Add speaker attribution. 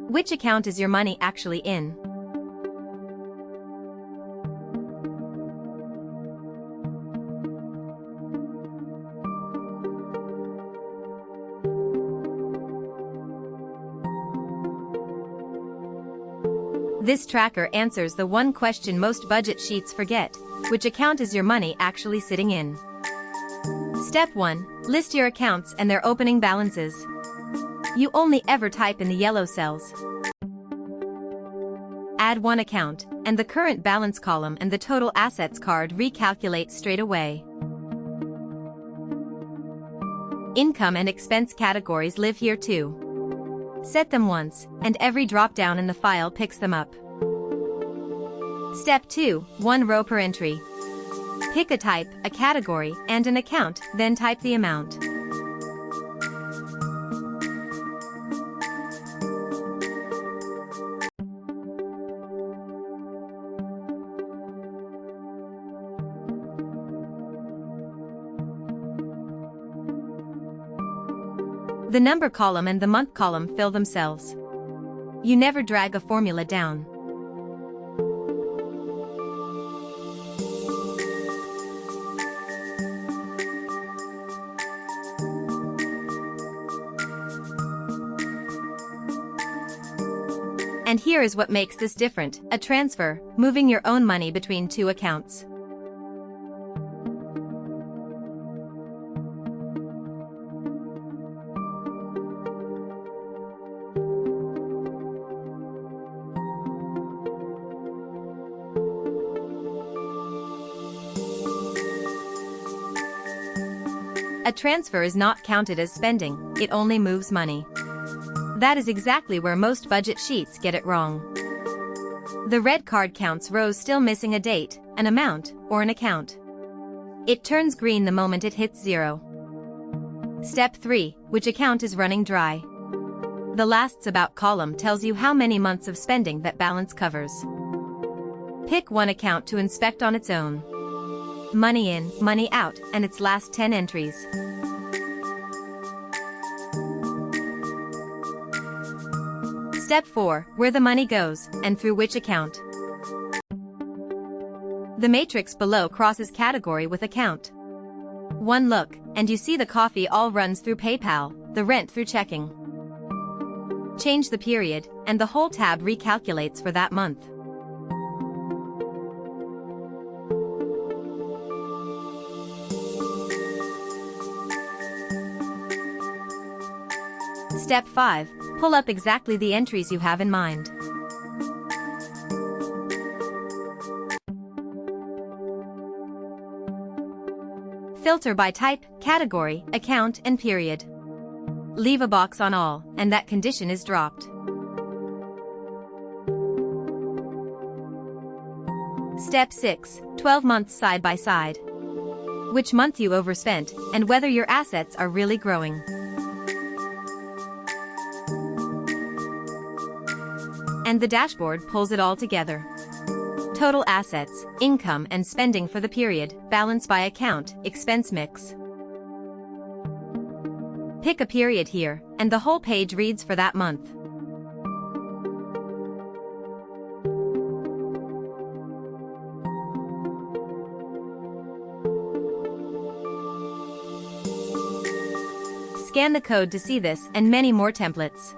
Speaker 1: Which account is your money actually in? This tracker answers the one question most budget sheets forget: which account is your money actually sitting in? Step 1. List your accounts and their opening balances. You only ever type in the yellow cells. Add one account, and the current balance column and the total assets card recalculate straight away. Income and expense categories live here too. Set them once, and every drop-down in the file picks them up. Step 2. One row per entry. Pick a type, a category, and an account, then type the amount. The number column and the month column fill themselves. You never drag a formula down. And here is what makes this different: a transfer, moving your own money between two accounts. A transfer is not counted as spending, it only moves money. That is exactly where most budget sheets get it wrong. The red card counts rows still missing a date, an amount, or an account. It turns green the moment it hits 0. Step 3. Which account is running dry? The Lasts About column tells you how many months of spending that balance covers. Pick one account to inspect on its own. Money in, money out, and its last 10 entries. Step 4. Where the money goes, and through which account. The matrix below crosses category with account. One look, and you see the coffee all runs through PayPal, the rent through checking. Change the period, and the whole tab recalculates for that month. Step 5. Pull up exactly the entries you have in mind. Filter by type, category, account, and period. Leave a box on all, and that condition is dropped. Step 6. 12 months side by side. Which month you overspent, and whether your assets are really growing. And the dashboard pulls it all together. Total assets, income and spending for the period, balance by account, expense mix. Pick a period here, and the whole page reads for that month. Scan the code to see this and many more templates.